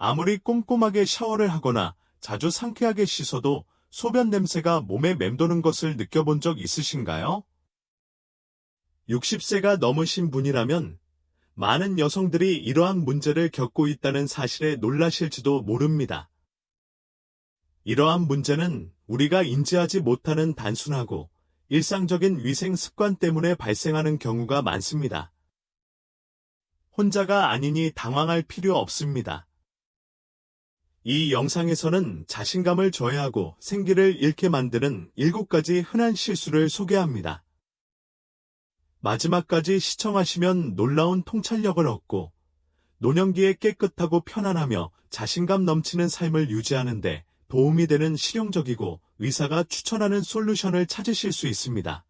아무리 꼼꼼하게 샤워를 하거나 자주 상쾌하게 씻어도 소변 냄새가 몸에 맴도는 것을 느껴본 적 있으신가요? 60세가 넘으신 분이라면 많은 여성들이 이러한 문제를 겪고 있다는 사실에 놀라실지도 모릅니다. 이러한 문제는 우리가 인지하지 못하는 단순하고 일상적인 위생 습관 때문에 발생하는 경우가 많습니다. 혼자가 아니니 당황할 필요 없습니다. 이 영상에서는 자신감을 저해하고 생기를 잃게 만드는 7가지 흔한 실수를 소개합니다. 마지막까지 시청하시면 놀라운 통찰력을 얻고 노년기에 깨끗하고 편안하며 자신감 넘치는 삶을 유지하는 데 도움이 되는 실용적이고 의사가 추천하는 솔루션을 찾으실 수 있습니다.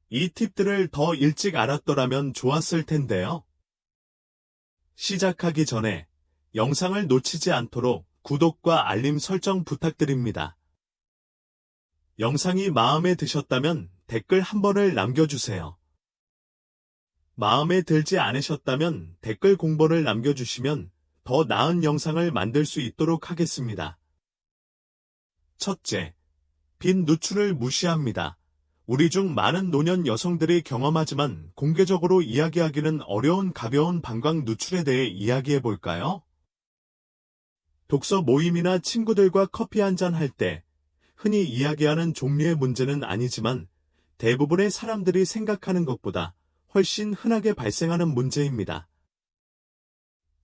이 팁들을 더 일찍 알았더라면 좋았을 텐데요. 시작하기 전에 영상을 놓치지 않도록 구독과 알림 설정 부탁드립니다. 영상이 마음에 드셨다면 댓글 한 번을 남겨주세요. 마음에 들지 않으셨다면 댓글 공보를 남겨주시면 더 나은 영상을 만들 수 있도록 하겠습니다. 첫째, 빈 누출을 무시합니다. 우리 중 많은 노년 여성들이 경험하지만 공개적으로 이야기하기는 어려운 가벼운 방광 누출에 대해 이야기해 볼까요? 독서 모임이나 친구들과 커피 한잔 할 때 흔히 이야기하는 종류의 문제는 아니지만 대부분의 사람들이 생각하는 것보다 훨씬 흔하게 발생하는 문제입니다.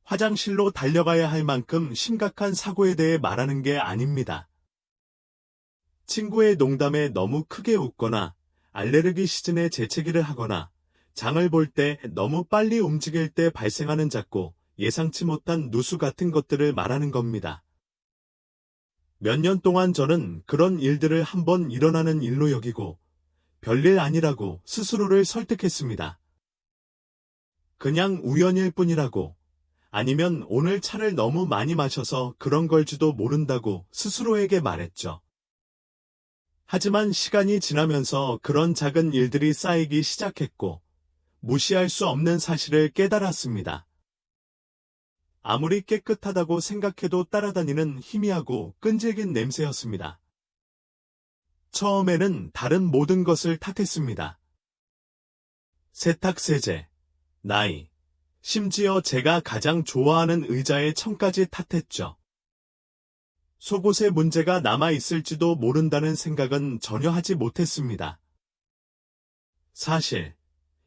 화장실로 달려가야 할 만큼 심각한 사고에 대해 말하는 게 아닙니다. 친구의 농담에 너무 크게 웃거나 알레르기 시즌에 재채기를 하거나 장을 볼 때 너무 빨리 움직일 때 발생하는 작고 예상치 못한 누수 같은 것들을 말하는 겁니다. 몇 년 동안 저는 그런 일들을 한번 일어나는 일로 여기고 별일 아니라고 스스로를 설득했습니다. 그냥 우연일 뿐이라고, 아니면 오늘 차를 너무 많이 마셔서 그런 걸지도 모른다고 스스로에게 말했죠. 하지만 시간이 지나면서 그런 작은 일들이 쌓이기 시작했고 무시할 수 없는 사실을 깨달았습니다. 아무리 깨끗하다고 생각해도 따라다니는 희미하고 끈질긴 냄새였습니다. 처음에는 다른 모든 것을 탓했습니다. 세탁세제, 나이, 심지어 제가 가장 좋아하는 의자의 청까지 탓했죠. 속옷에 문제가 남아있을지도 모른다는 생각은 전혀 하지 못했습니다. 사실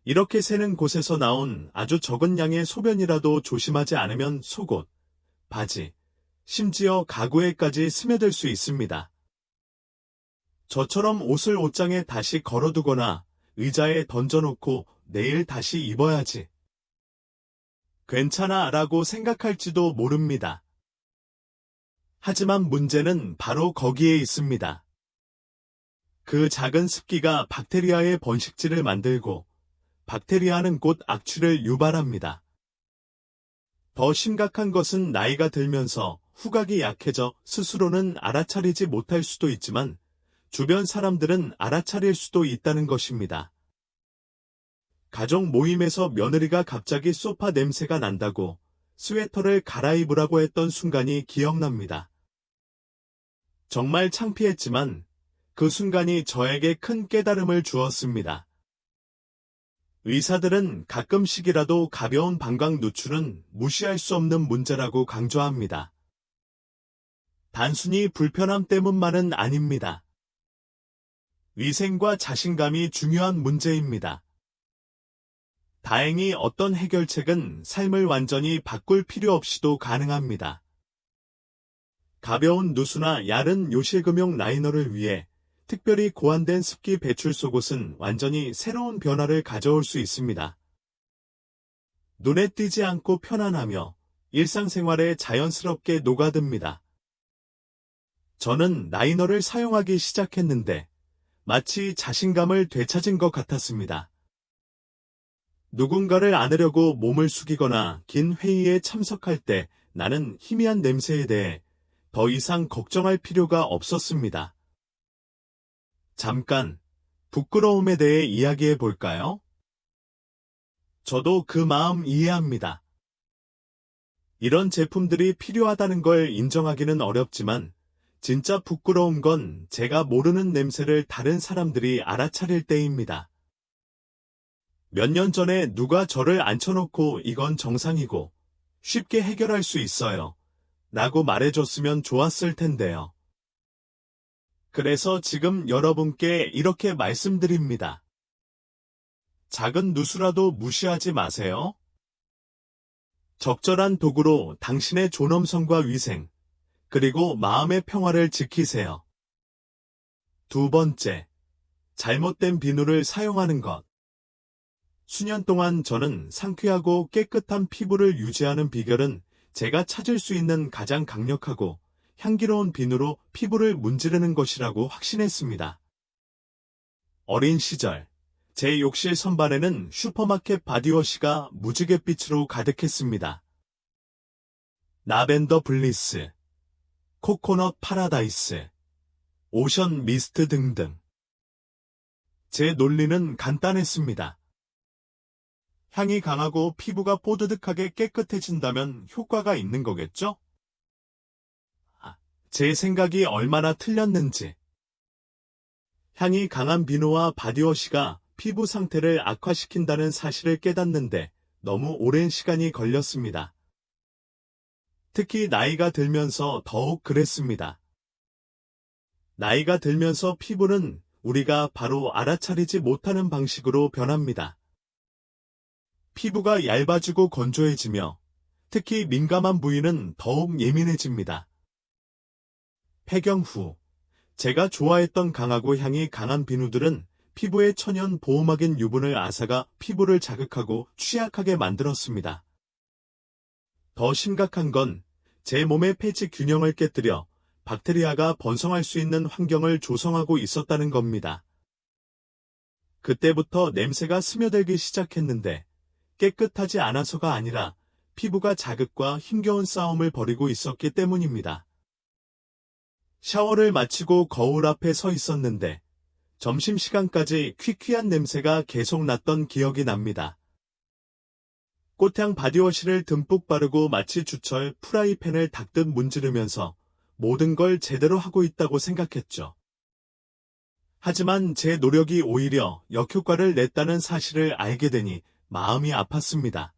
이렇게 새는 곳에서 나온 아주 적은 양의 소변이라도 조심하지 않으면 속옷, 바지, 심지어 가구에까지 스며들 수 있습니다. 저처럼 옷을 옷장에 다시 걸어두거나 의자에 던져놓고 내일 다시 입어야지. 괜찮아 라고 생각할지도 모릅니다. 하지만 문제는 바로 거기에 있습니다. 그 작은 습기가 박테리아의 번식지를 만들고 박테리아는 곧 악취를 유발합니다. 더 심각한 것은 나이가 들면서 후각이 약해져 스스로는 알아차리지 못할 수도 있지만 주변 사람들은 알아차릴 수도 있다는 것입니다. 가족 모임에서 며느리가 갑자기 소파 냄새가 난다고 스웨터를 갈아입으라고 했던 순간이 기억납니다. 정말 창피했지만 그 순간이 저에게 큰 깨달음을 주었습니다. 의사들은 가끔씩이라도 가벼운 방광 누출은 무시할 수 없는 문제라고 강조합니다. 단순히 불편함 때문만은 아닙니다. 위생과 자신감이 중요한 문제입니다. 다행히 어떤 해결책은 삶을 완전히 바꿀 필요 없이도 가능합니다. 가벼운 누수나 얇은 요실금용 라이너를 위해 특별히 고안된 습기 배출 속옷은 완전히 새로운 변화를 가져올 수 있습니다. 눈에 띄지 않고 편안하며 일상생활에 자연스럽게 녹아듭니다. 저는 라이너를 사용하기 시작했는데 마치 자신감을 되찾은 것 같았습니다. 누군가를 안으려고 몸을 숙이거나 긴 회의에 참석할 때 나는 희미한 냄새에 대해 더 이상 걱정할 필요가 없었습니다. 잠깐, 부끄러움에 대해 이야기해 볼까요? 저도 그 마음 이해합니다. 이런 제품들이 필요하다는 걸 인정하기는 어렵지만 진짜 부끄러운 건 제가 모르는 냄새를 다른 사람들이 알아차릴 때입니다. 몇 년 전에 누가 저를 앉혀놓고 이건 정상이고 쉽게 해결할 수 있어요 라고 말해줬으면 좋았을 텐데요. 그래서 지금 여러분께 이렇게 말씀드립니다. 작은 누수라도 무시하지 마세요. 적절한 도구로 당신의 존엄성과 위생, 그리고 마음의 평화를 지키세요. 두 번째, 잘못된 비누를 사용하는 것. 수년 동안 저는 상쾌하고 깨끗한 피부를 유지하는 비결은 제가 찾을 수 있는 가장 강력하고 향기로운 비누로 피부를 문지르는 것이라고 확신했습니다. 어린 시절, 제 욕실 선반에는 슈퍼마켓 바디워시가 무지갯빛으로 가득했습니다. 라벤더 블리스, 코코넛 파라다이스, 오션 미스트 등등. 제 논리는 간단했습니다. 향이 강하고 피부가 뽀드득하게 깨끗해진다면 효과가 있는 거겠죠? 제 생각이 얼마나 틀렸는지. 향이 강한 비누와 바디워시가 피부 상태를 악화시킨다는 사실을 깨닫는데 너무 오랜 시간이 걸렸습니다. 특히 나이가 들면서 더욱 그랬습니다. 나이가 들면서 피부는 우리가 바로 알아차리지 못하는 방식으로 변합니다. 피부가 얇아지고 건조해지며 특히 민감한 부위는 더욱 예민해집니다. 폐경 후 제가 좋아했던 강하고 향이 강한 비누들은 피부의 천연 보호막인 유분을 앗아가 피부를 자극하고 취약하게 만들었습니다. 더 심각한 건 제 몸의 pH 균형을 깨뜨려 박테리아가 번성할 수 있는 환경을 조성하고 있었다는 겁니다. 그때부터 냄새가 스며들기 시작했는데 깨끗하지 않아서가 아니라 피부가 자극과 힘겨운 싸움을 벌이고 있었기 때문입니다. 샤워를 마치고 거울 앞에 서 있었는데 점심시간까지 퀴퀴한 냄새가 계속 났던 기억이 납니다. 꽃향 바디워시를 듬뿍 바르고 마치 주철 프라이팬을 닦듯 문지르면서 모든 걸 제대로 하고 있다고 생각했죠. 하지만 제 노력이 오히려 역효과를 냈다는 사실을 알게 되니 마음이 아팠습니다.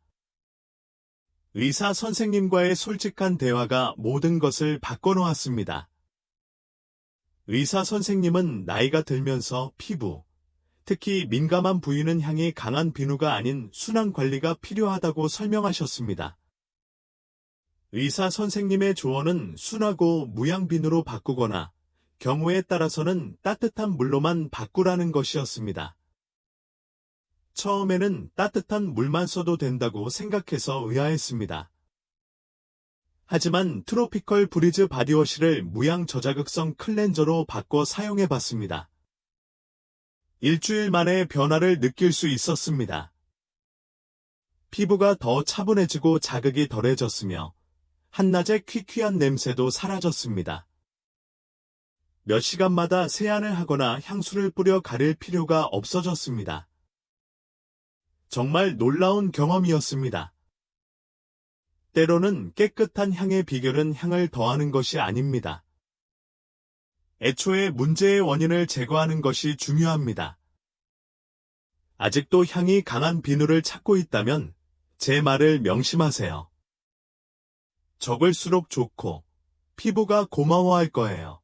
의사 선생님과의 솔직한 대화가 모든 것을 바꿔놓았습니다. 의사 선생님은 나이가 들면서 피부, 특히 민감한 부위는 향이 강한 비누가 아닌 순한 관리가 필요하다고 설명하셨습니다. 의사 선생님의 조언은 순하고 무향 비누로 바꾸거나 경우에 따라서는 따뜻한 물로만 바꾸라는 것이었습니다. 처음에는 따뜻한 물만 써도 된다고 생각해서 의아했습니다. 하지만 트로피컬 브리즈 바디워시를 무향 저자극성 클렌저로 바꿔 사용해봤습니다. 일주일 만에 변화를 느낄 수 있었습니다. 피부가 더 차분해지고 자극이 덜해졌으며 한낮의 퀴퀴한 냄새도 사라졌습니다. 몇 시간마다 세안을 하거나 향수를 뿌려 가릴 필요가 없어졌습니다. 정말 놀라운 경험이었습니다. 때로는 깨끗한 향의 비결은 향을 더하는 것이 아닙니다. 애초에 문제의 원인을 제거하는 것이 중요합니다. 아직도 향이 강한 비누를 찾고 있다면 제 말을 명심하세요. 적을수록 좋고 피부가 고마워할 거예요.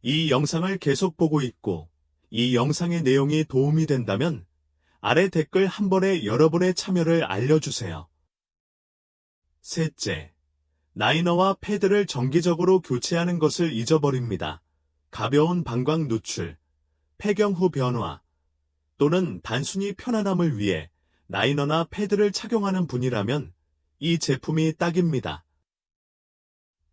이 영상을 계속 보고 있고 이 영상의 내용이 도움이 된다면 아래 댓글 한 번에 여러분의 참여를 알려주세요. 셋째, 라이너와 패드를 정기적으로 교체하는 것을 잊어버립니다. 가벼운 방광 누출, 폐경 후 변화, 또는 단순히 편안함을 위해 라이너나 패드를 착용하는 분이라면 이 제품이 딱입니다.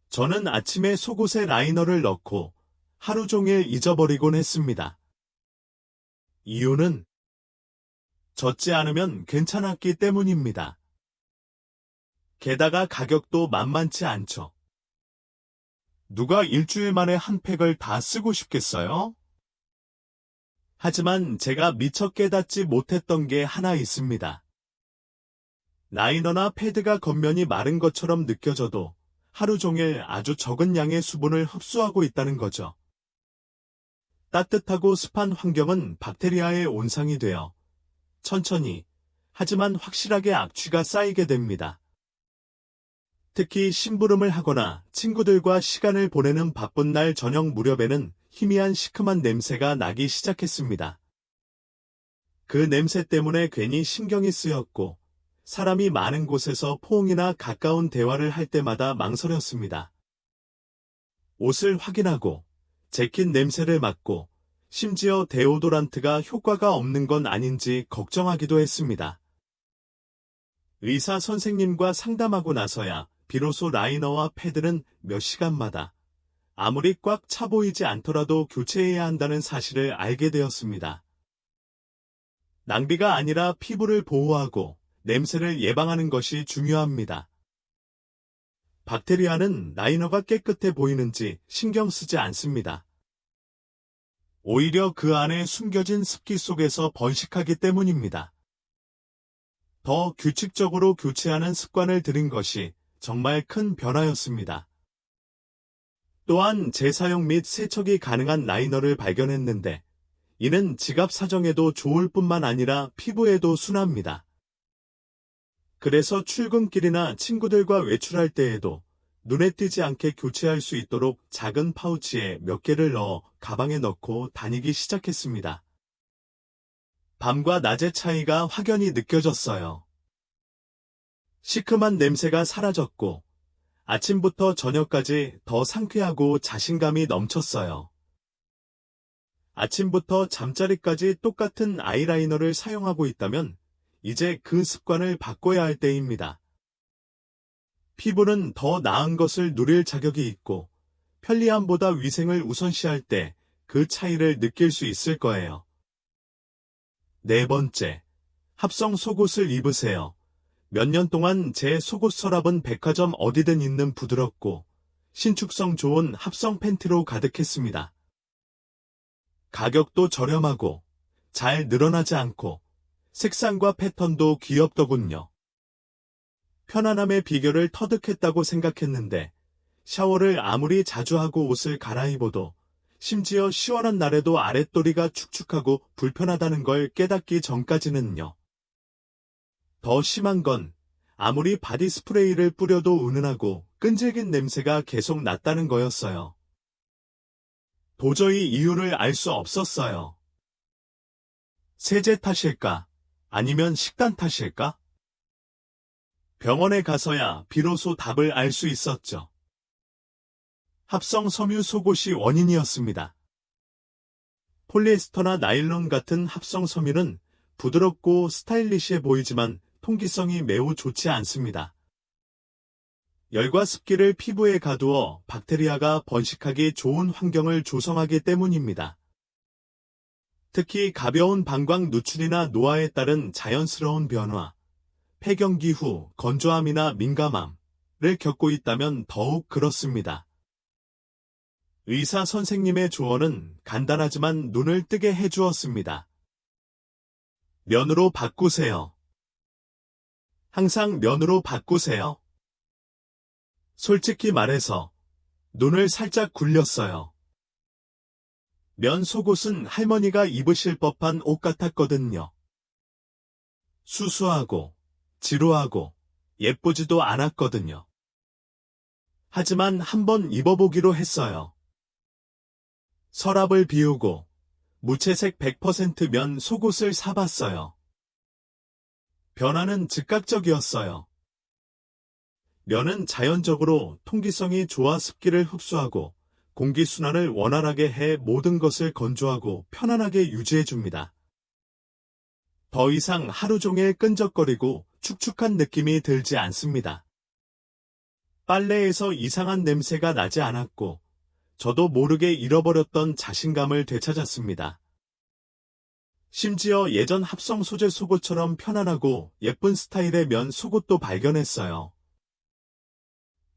저는 아침에 속옷에 라이너를 넣고 하루 종일 잊어버리곤 했습니다. 이유는 젖지 않으면 괜찮았기 때문입니다. 게다가 가격도 만만치 않죠. 누가 일주일 만에 한 팩을 다 쓰고 싶겠어요? 하지만 제가 미처 깨닫지 못했던 게 하나 있습니다. 라이너나 패드가 겉면이 마른 것처럼 느껴져도 하루 종일 아주 적은 양의 수분을 흡수하고 있다는 거죠. 따뜻하고 습한 환경은 박테리아의 온상이 되어 천천히 하지만 확실하게 악취가 쌓이게 됩니다. 특히 심부름을 하거나 친구들과 시간을 보내는 바쁜 날 저녁 무렵에는 희미한 시큼한 냄새가 나기 시작했습니다. 그 냄새 때문에 괜히 신경이 쓰였고 사람이 많은 곳에서 포옹이나 가까운 대화를 할 때마다 망설였습니다. 옷을 확인하고 재킷 냄새를 맡고 심지어 데오도란트가 효과가 없는 건 아닌지 걱정하기도 했습니다. 의사 선생님과 상담하고 나서야 비로소 라이너와 패드는 몇 시간마다 아무리 꽉 차 보이지 않더라도 교체해야 한다는 사실을 알게 되었습니다. 낭비가 아니라 피부를 보호하고 냄새를 예방하는 것이 중요합니다. 박테리아는 라이너가 깨끗해 보이는지 신경 쓰지 않습니다. 오히려 그 안에 숨겨진 습기 속에서 번식하기 때문입니다. 더 규칙적으로 교체하는 습관을 들인 것이 정말 큰 변화였습니다. 또한 재사용 및 세척이 가능한 라이너를 발견했는데 이는 지갑 사정에도 좋을 뿐만 아니라 피부에도 순합니다. 그래서 출근길이나 친구들과 외출할 때에도 눈에 띄지 않게 교체할 수 있도록 작은 파우치에 몇 개를 넣어 가방에 넣고 다니기 시작했습니다. 밤과 낮의 차이가 확연히 느껴졌어요. 시큼한 냄새가 사라졌고 아침부터 저녁까지 더 상쾌하고 자신감이 넘쳤어요. 아침부터 잠자리까지 똑같은 아이라이너를 사용하고 있다면 이제 그 습관을 바꿔야 할 때입니다. 피부는 더 나은 것을 누릴 자격이 있고 편리함보다 위생을 우선시할 때 그 차이를 느낄 수 있을 거예요. 네 번째, 합성 속옷을 입으세요. 몇 년 동안 제 속옷 서랍은 백화점 어디든 있는 부드럽고 신축성 좋은 합성 팬티로 가득했습니다. 가격도 저렴하고 잘 늘어나지 않고 색상과 패턴도 귀엽더군요. 편안함의 비결을 터득했다고 생각했는데 샤워를 아무리 자주 하고 옷을 갈아입어도 심지어 시원한 날에도 아랫도리가 축축하고 불편하다는 걸 깨닫기 전까지는요. 더 심한 건 아무리 바디 스프레이를 뿌려도 은은하고 끈질긴 냄새가 계속 났다는 거였어요. 도저히 이유를 알 수 없었어요. 세제 탓일까? 아니면 식단 탓일까? 병원에 가서야 비로소 답을 알 수 있었죠. 합성 섬유 속옷이 원인이었습니다. 폴리에스터나 나일론 같은 합성 섬유는 부드럽고 스타일리시해 보이지만 통기성이 매우 좋지 않습니다. 열과 습기를 피부에 가두어 박테리아가 번식하기 좋은 환경을 조성하기 때문입니다. 특히 가벼운 방광 누출이나 노화에 따른 자연스러운 변화, 폐경기 후 건조함이나 민감함을 겪고 있다면 더욱 그렇습니다. 의사 선생님의 조언은 간단하지만 눈을 뜨게 해주었습니다. 면으로 바꾸세요. 항상 면으로 바꾸세요. 솔직히 말해서 눈을 살짝 굴렸어요. 면 속옷은 할머니가 입으실 법한 옷 같았거든요. 수수하고 지루하고 예쁘지도 않았거든요. 하지만 한번 입어보기로 했어요. 서랍을 비우고 무채색 100%면 속옷을 사봤어요. 변화는 즉각적이었어요. 면은 자연적으로 통기성이 좋아 습기를 흡수하고 공기순환을 원활하게 해 모든 것을 건조하고 편안하게 유지해줍니다. 더 이상 하루 종일 끈적거리고 축축한 느낌이 들지 않습니다. 빨래에서 이상한 냄새가 나지 않았고 저도 모르게 잃어버렸던 자신감을 되찾았습니다. 심지어 예전 합성 소재 속옷처럼 편안하고 예쁜 스타일의 면 속옷도 발견했어요.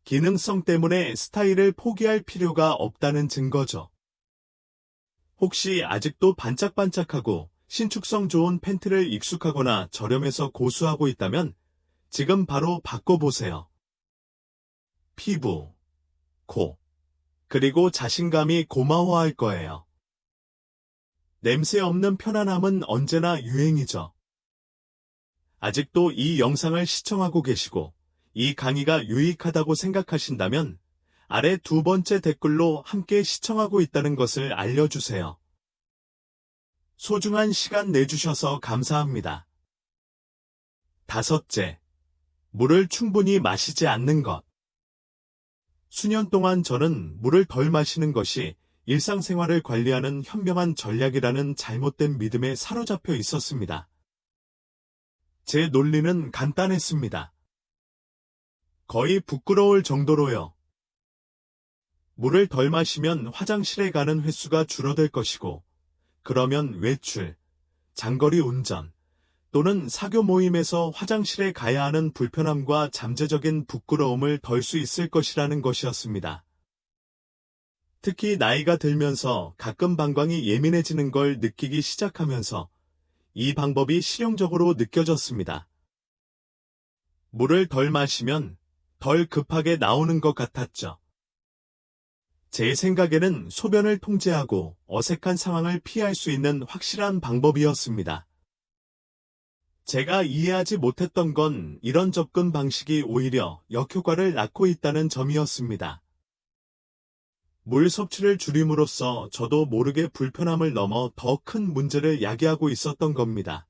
기능성 때문에 스타일을 포기할 필요가 없다는 증거죠. 혹시 아직도 반짝반짝하고 신축성 좋은 팬티를 익숙하거나 저렴해서 고수하고 있다면 지금 바로 바꿔보세요. 피부, 코, 그리고 자신감이 고마워할 거예요. 냄새 없는 편안함은 언제나 유행이죠. 아직도 이 영상을 시청하고 계시고 이 강의가 유익하다고 생각하신다면 아래 두 번째 댓글로 함께 시청하고 있다는 것을 알려주세요. 소중한 시간 내주셔서 감사합니다. 다섯째, 물을 충분히 마시지 않는 것. 수년 동안 저는 물을 덜 마시는 것이 일상생활을 관리하는 현명한 전략이라는 잘못된 믿음에 사로잡혀 있었습니다. 제 논리는 간단했습니다. 거의 부끄러울 정도로요. 물을 덜 마시면 화장실에 가는 횟수가 줄어들 것이고, 그러면 외출, 장거리 운전, 또는 사교 모임에서 화장실에 가야 하는 불편함과 잠재적인 부끄러움을 덜 수 있을 것이라는 것이었습니다. 특히 나이가 들면서 가끔 방광이 예민해지는 걸 느끼기 시작하면서 이 방법이 실용적으로 느껴졌습니다. 물을 덜 마시면 덜 급하게 나오는 것 같았죠. 제 생각에는 소변을 통제하고 어색한 상황을 피할 수 있는 확실한 방법이었습니다. 제가 이해하지 못했던 건 이런 접근 방식이 오히려 역효과를 낳고 있다는 점이었습니다. 물 섭취를 줄임으로써 저도 모르게 불편함을 넘어 더 큰 문제를 야기하고 있었던 겁니다.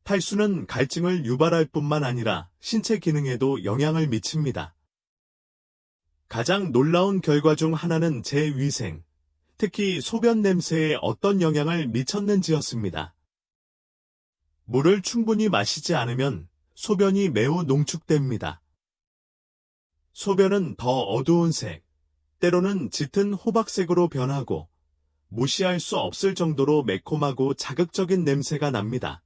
탈수는 갈증을 유발할 뿐만 아니라 신체 기능에도 영향을 미칩니다. 가장 놀라운 결과 중 하나는 제 위생, 특히 소변 냄새에 어떤 영향을 미쳤는지였습니다. 물을 충분히 마시지 않으면 소변이 매우 농축됩니다. 소변은 더 어두운 색, 때로는 짙은 호박색으로 변하고 무시할 수 없을 정도로 매콤하고 자극적인 냄새가 납니다.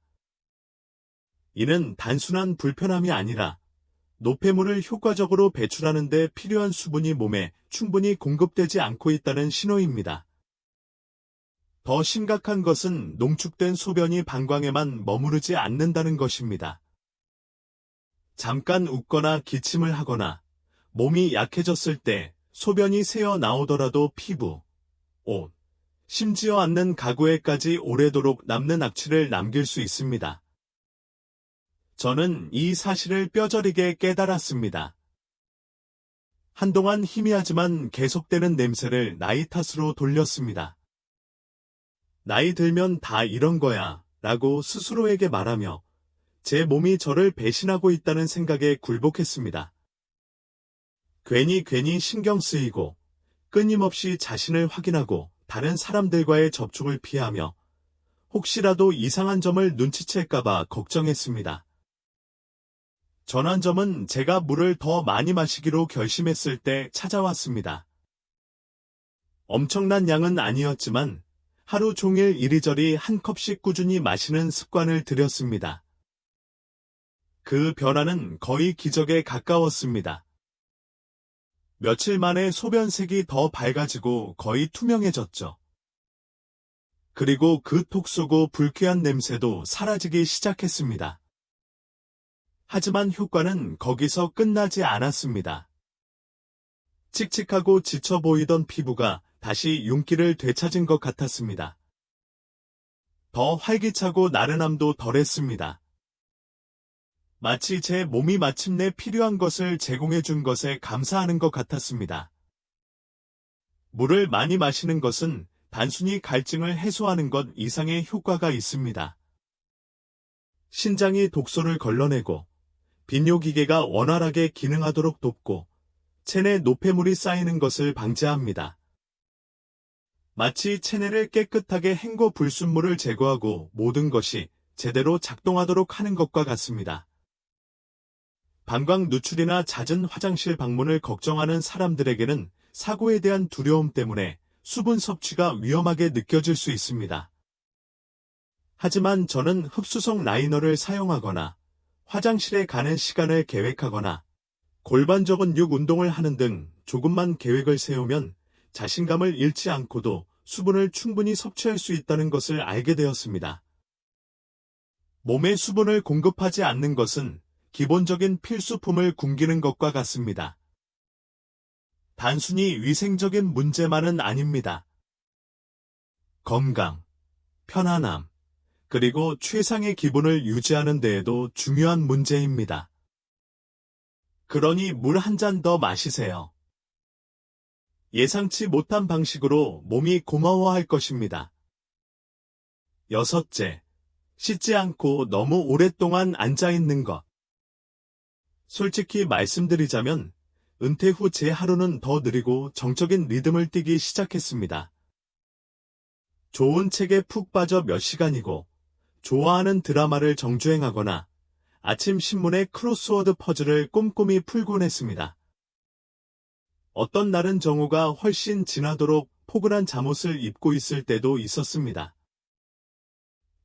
이는 단순한 불편함이 아니라 노폐물을 효과적으로 배출하는 데 필요한 수분이 몸에 충분히 공급되지 않고 있다는 신호입니다. 더 심각한 것은 농축된 소변이 방광에만 머무르지 않는다는 것입니다. 잠깐 웃거나 기침을 하거나 몸이 약해졌을 때 소변이 새어 나오더라도 피부, 옷, 심지어 앉는 가구에까지 오래도록 남는 악취를 남길 수 있습니다. 저는 이 사실을 뼈저리게 깨달았습니다. 한동안 희미하지만 계속되는 냄새를 나이 탓으로 돌렸습니다. 나이 들면 다 이런 거야 라고 스스로에게 말하며 제 몸이 저를 배신하고 있다는 생각에 굴복했습니다. 괜히 신경 쓰이고 끊임없이 자신을 확인하고 다른 사람들과의 접촉을 피하며 혹시라도 이상한 점을 눈치챌까봐 걱정했습니다. 전환점은 제가 물을 더 많이 마시기로 결심했을 때 찾아왔습니다. 엄청난 양은 아니었지만 하루 종일 이리저리 한 컵씩 꾸준히 마시는 습관을 들였습니다. 그 변화는 거의 기적에 가까웠습니다. 며칠 만에 소변색이 더 밝아지고 거의 투명해졌죠. 그리고 그 톡 쏘고 불쾌한 냄새도 사라지기 시작했습니다. 하지만 효과는 거기서 끝나지 않았습니다. 칙칙하고 지쳐 보이던 피부가 다시 윤기를 되찾은 것 같았습니다. 더 활기차고 나른함도 덜했습니다. 마치 제 몸이 마침내 필요한 것을 제공해 준 것에 감사하는 것 같았습니다. 물을 많이 마시는 것은 단순히 갈증을 해소하는 것 이상의 효과가 있습니다. 신장이 독소를 걸러내고 비뇨기계가 원활하게 기능하도록 돕고 체내 노폐물이 쌓이는 것을 방지합니다. 마치 체내를 깨끗하게 헹궈 불순물을 제거하고 모든 것이 제대로 작동하도록 하는 것과 같습니다. 방광 누출이나 잦은 화장실 방문을 걱정하는 사람들에게는 사고에 대한 두려움 때문에 수분 섭취가 위험하게 느껴질 수 있습니다. 하지만 저는 흡수성 라이너를 사용하거나 화장실에 가는 시간을 계획하거나 골반적 근육 운동을 하는 등 조금만 계획을 세우면 자신감을 잃지 않고도 수분을 충분히 섭취할 수 있다는 것을 알게 되었습니다. 몸에 수분을 공급하지 않는 것은 기본적인 필수품을 굶기는 것과 같습니다. 단순히 위생적인 문제만은 아닙니다. 건강, 편안함, 그리고 최상의 기분을 유지하는 데에도 중요한 문제입니다. 그러니 물 한 잔 더 마시세요. 예상치 못한 방식으로 몸이 고마워할 것입니다. 여섯째, 씻지 않고 너무 오랫동안 앉아있는 것. 솔직히 말씀드리자면 은퇴 후 제 하루는 더 느리고 정적인 리듬을 띠기 시작했습니다. 좋은 책에 푹 빠져 몇 시간이고 좋아하는 드라마를 정주행하거나 아침 신문의 크로스워드 퍼즐을 꼼꼼히 풀곤 했습니다. 어떤 날은 정오가 훨씬 지나도록 포근한 잠옷을 입고 있을 때도 있었습니다.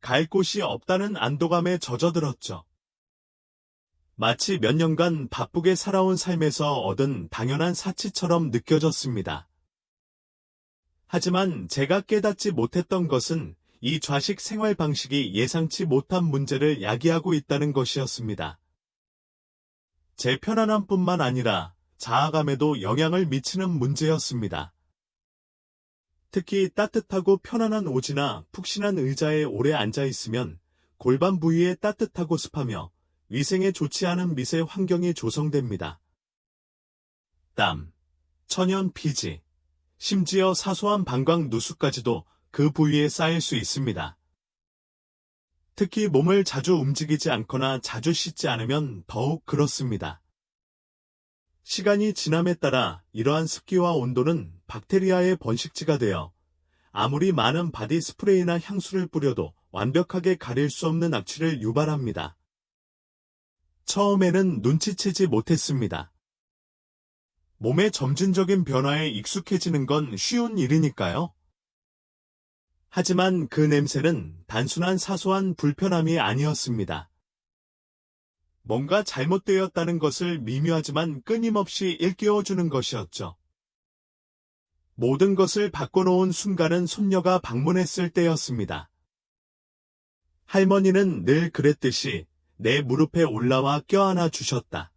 갈 곳이 없다는 안도감에 젖어들었죠. 마치 몇 년간 바쁘게 살아온 삶에서 얻은 당연한 사치처럼 느껴졌습니다. 하지만 제가 깨닫지 못했던 것은 이 좌식 생활 방식이 예상치 못한 문제를 야기하고 있다는 것이었습니다. 제 편안함뿐만 아니라 자아감에도 영향을 미치는 문제였습니다. 특히 따뜻하고 편안한 오지나 푹신한 의자에 오래 앉아 있으면 골반 부위에 따뜻하고 습하며 위생에 좋지 않은 미세 환경이 조성됩니다. 땀, 천연 피지, 심지어 사소한 방광 누수까지도 그 부위에 쌓일 수 있습니다. 특히 몸을 자주 움직이지 않거나 자주 씻지 않으면 더욱 그렇습니다. 시간이 지남에 따라 이러한 습기와 온도는 박테리아의 번식지가 되어 아무리 많은 바디 스프레이나 향수를 뿌려도 완벽하게 가릴 수 없는 악취를 유발합니다. 처음에는 눈치채지 못했습니다. 몸의 점진적인 변화에 익숙해지는 건 쉬운 일이니까요. 하지만 그 냄새는 단순한 사소한 불편함이 아니었습니다. 뭔가 잘못되었다는 것을 미묘하지만 끊임없이 일깨워주는 것이었죠. 모든 것을 바꿔놓은 순간은 손녀가 방문했을 때였습니다. 할머니는 늘 그랬듯이 내 무릎에 올라와 껴안아 주셨다.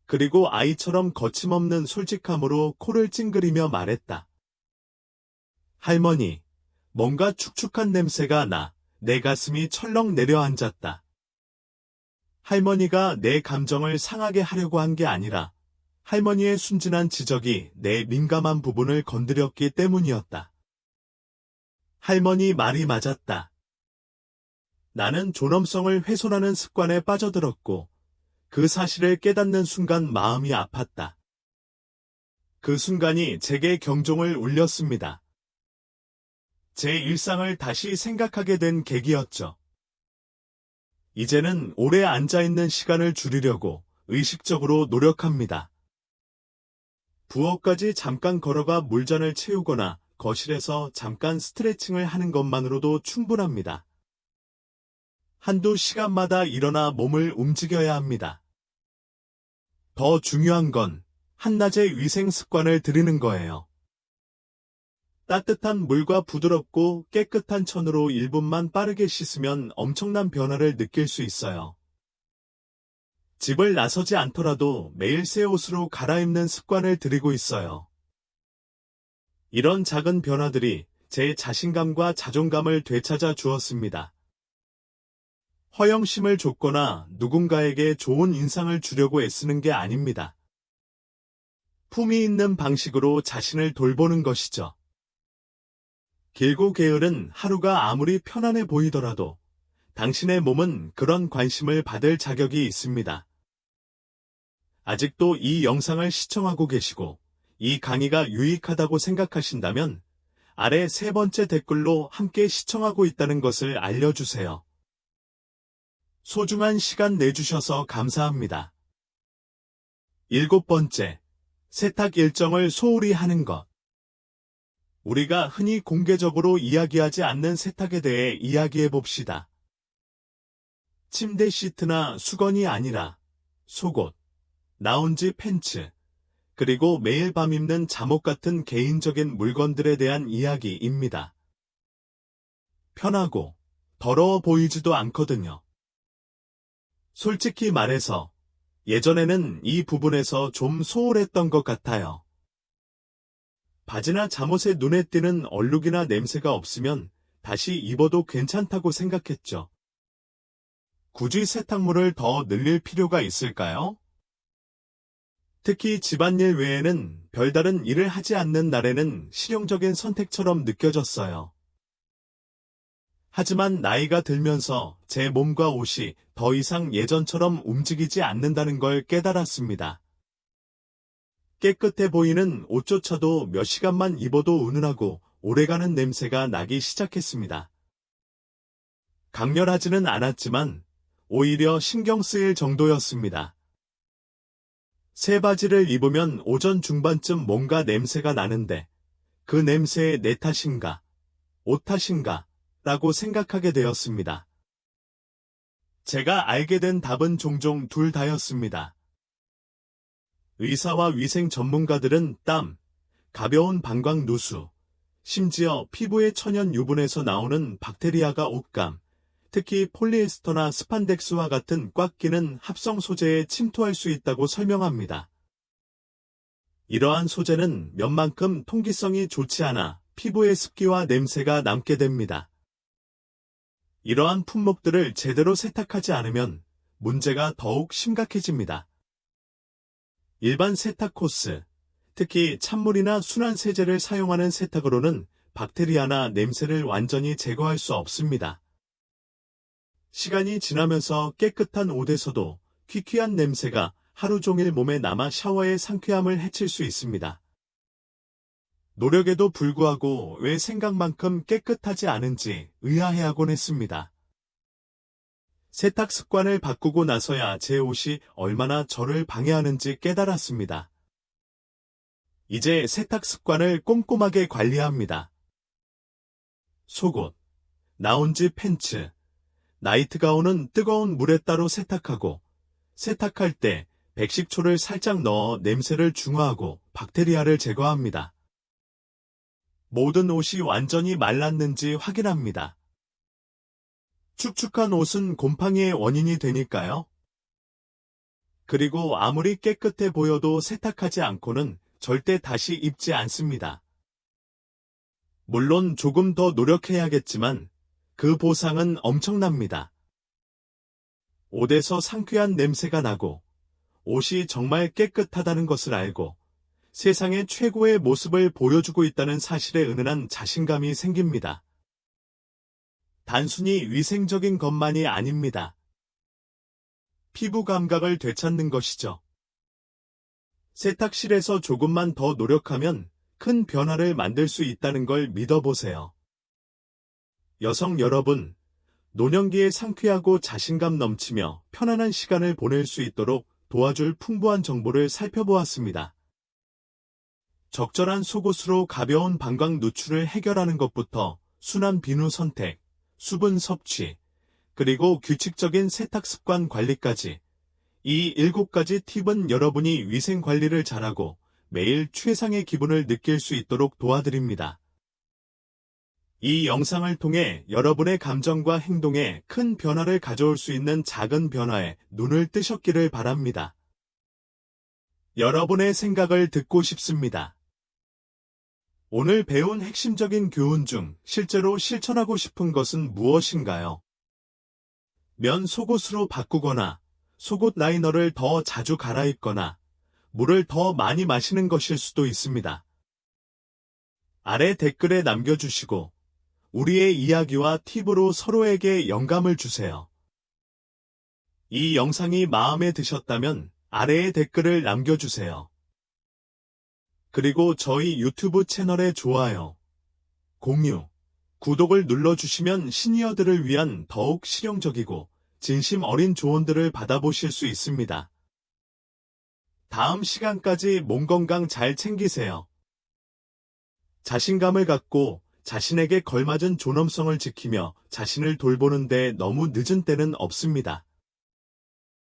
그리고 아이처럼 거침없는 솔직함으로 코를 찡그리며 말했다. 할머니, 뭔가 축축한 냄새가 나. 내 가슴이 철렁 내려앉았다. 할머니가 내 감정을 상하게 하려고 한 게 아니라 할머니의 순진한 지적이 내 민감한 부분을 건드렸기 때문이었다. 할머니 말이 맞았다. 나는 존엄성을 훼손하는 습관에 빠져들었고 그 사실을 깨닫는 순간 마음이 아팠다. 그 순간이 제게 경종을 울렸습니다. 제 일상을 다시 생각하게 된 계기였죠. 이제는 오래 앉아있는 시간을 줄이려고 의식적으로 노력합니다. 부엌까지 잠깐 걸어가 물잔을 채우거나 거실에서 잠깐 스트레칭을 하는 것만으로도 충분합니다. 한두 시간마다 일어나 몸을 움직여야 합니다. 더 중요한 건 한낮의 위생 습관을 들이는 거예요. 따뜻한 물과 부드럽고 깨끗한 천으로 1분만 빠르게 씻으면 엄청난 변화를 느낄 수 있어요. 집을 나서지 않더라도 매일 새 옷으로 갈아입는 습관을 들이고 있어요. 이런 작은 변화들이 제 자신감과 자존감을 되찾아 주었습니다. 허영심을 줬거나 누군가에게 좋은 인상을 주려고 애쓰는 게 아닙니다. 품위 있는 방식으로 자신을 돌보는 것이죠. 길고 게으른 하루가 아무리 편안해 보이더라도 당신의 몸은 그런 관심을 받을 자격이 있습니다. 아직도 이 영상을 시청하고 계시고 이 강의가 유익하다고 생각하신다면 아래 세 번째 댓글로 함께 시청하고 있다는 것을 알려주세요. 소중한 시간 내주셔서 감사합니다. 7번째, 세탁 일정을 소홀히 하는 것. 우리가 흔히 공개적으로 이야기하지 않는 세탁에 대해 이야기해 봅시다. 침대 시트나 수건이 아니라 속옷, 라운지 팬츠, 그리고 매일 밤 입는 잠옷 같은 개인적인 물건들에 대한 이야기입니다. 편하고 더러워 보이지도 않거든요. 솔직히 말해서 예전에는 이 부분에서 좀 소홀했던 것 같아요. 바지나 잠옷에 눈에 띄는 얼룩이나 냄새가 없으면 다시 입어도 괜찮다고 생각했죠. 굳이 세탁물을 더 늘릴 필요가 있을까요? 특히 집안일 외에는 별다른 일을 하지 않는 날에는 실용적인 선택처럼 느껴졌어요. 하지만 나이가 들면서 제 몸과 옷이 더 이상 예전처럼 움직이지 않는다는 걸 깨달았습니다. 깨끗해 보이는 옷조차도 몇 시간만 입어도 은은하고 오래가는 냄새가 나기 시작했습니다. 강렬하지는 않았지만 오히려 신경 쓰일 정도였습니다. 새 바지를 입으면 오전 중반쯤 뭔가 냄새가 나는데 그 냄새에 내 탓인가, 옷 탓인가 라고 생각하게 되었습니다. 제가 알게 된 답은 종종 둘 다였습니다. 의사와 위생 전문가들은 땀, 가벼운 방광 누수, 심지어 피부의 천연 유분에서 나오는 박테리아가 옷감, 특히 폴리에스터나 스판덱스와 같은 꽉 끼는 합성 소재에 침투할 수 있다고 설명합니다. 이러한 소재는 면만큼 통기성이 좋지 않아 피부의 습기와 냄새가 남게 됩니다. 이러한 품목들을 제대로 세탁하지 않으면 문제가 더욱 심각해집니다. 일반 세탁 코스, 특히 찬물이나 순환 세제를 사용하는 세탁으로는 박테리아나 냄새를 완전히 제거할 수 없습니다. 시간이 지나면서 깨끗한 옷에서도 퀴퀴한 냄새가 하루 종일 몸에 남아 샤워의 상쾌함을 해칠 수 있습니다. 노력에도 불구하고 왜 생각만큼 깨끗하지 않은지 의아해하곤 했습니다. 세탁 습관을 바꾸고 나서야 제 옷이 얼마나 저를 방해하는지 깨달았습니다. 이제 세탁 습관을 꼼꼼하게 관리합니다. 속옷, 나온지 팬츠, 나이트 가운은 뜨거운 물에 따로 세탁하고 세탁할 때 백식초를 살짝 넣어 냄새를 중화하고 박테리아를 제거합니다. 모든 옷이 완전히 말랐는지 확인합니다. 축축한 옷은 곰팡이의 원인이 되니까요. 그리고 아무리 깨끗해 보여도 세탁하지 않고는 절대 다시 입지 않습니다. 물론 조금 더 노력해야겠지만 그 보상은 엄청납니다. 옷에서 상쾌한 냄새가 나고 옷이 정말 깨끗하다는 것을 알고 세상의 최고의 모습을 보여주고 있다는 사실에 은은한 자신감이 생깁니다. 단순히 위생적인 것만이 아닙니다. 피부 감각을 되찾는 것이죠. 세탁실에서 조금만 더 노력하면 큰 변화를 만들 수 있다는 걸 믿어보세요. 여성 여러분, 노년기에 상쾌하고 자신감 넘치며 편안한 시간을 보낼 수 있도록 도와줄 풍부한 정보를 살펴보았습니다. 적절한 속옷으로 가벼운 방광 누출을 해결하는 것부터 순한 비누 선택, 수분 섭취, 그리고 규칙적인 세탁 습관 관리까지 이 7가지 팁은 여러분이 위생 관리를 잘하고 매일 최상의 기분을 느낄 수 있도록 도와드립니다. 이 영상을 통해 여러분의 감정과 행동에 큰 변화를 가져올 수 있는 작은 변화에 눈을 뜨셨기를 바랍니다. 여러분의 생각을 듣고 싶습니다. 오늘 배운 핵심적인 교훈 중 실제로 실천하고 싶은 것은 무엇인가요? 면 속옷으로 바꾸거나 속옷 라이너를 더 자주 갈아입거나 물을 더 많이 마시는 것일 수도 있습니다. 아래 댓글에 남겨주시고 우리의 이야기와 팁으로 서로에게 영감을 주세요. 이 영상이 마음에 드셨다면 아래에 댓글을 남겨주세요. 그리고 저희 유튜브 채널에 좋아요, 공유, 구독을 눌러주시면 시니어들을 위한 더욱 실용적이고 진심 어린 조언들을 받아보실 수 있습니다. 다음 시간까지 몸 건강 잘 챙기세요. 자신감을 갖고 자신에게 걸맞은 존엄성을 지키며 자신을 돌보는데 너무 늦은 때는 없습니다.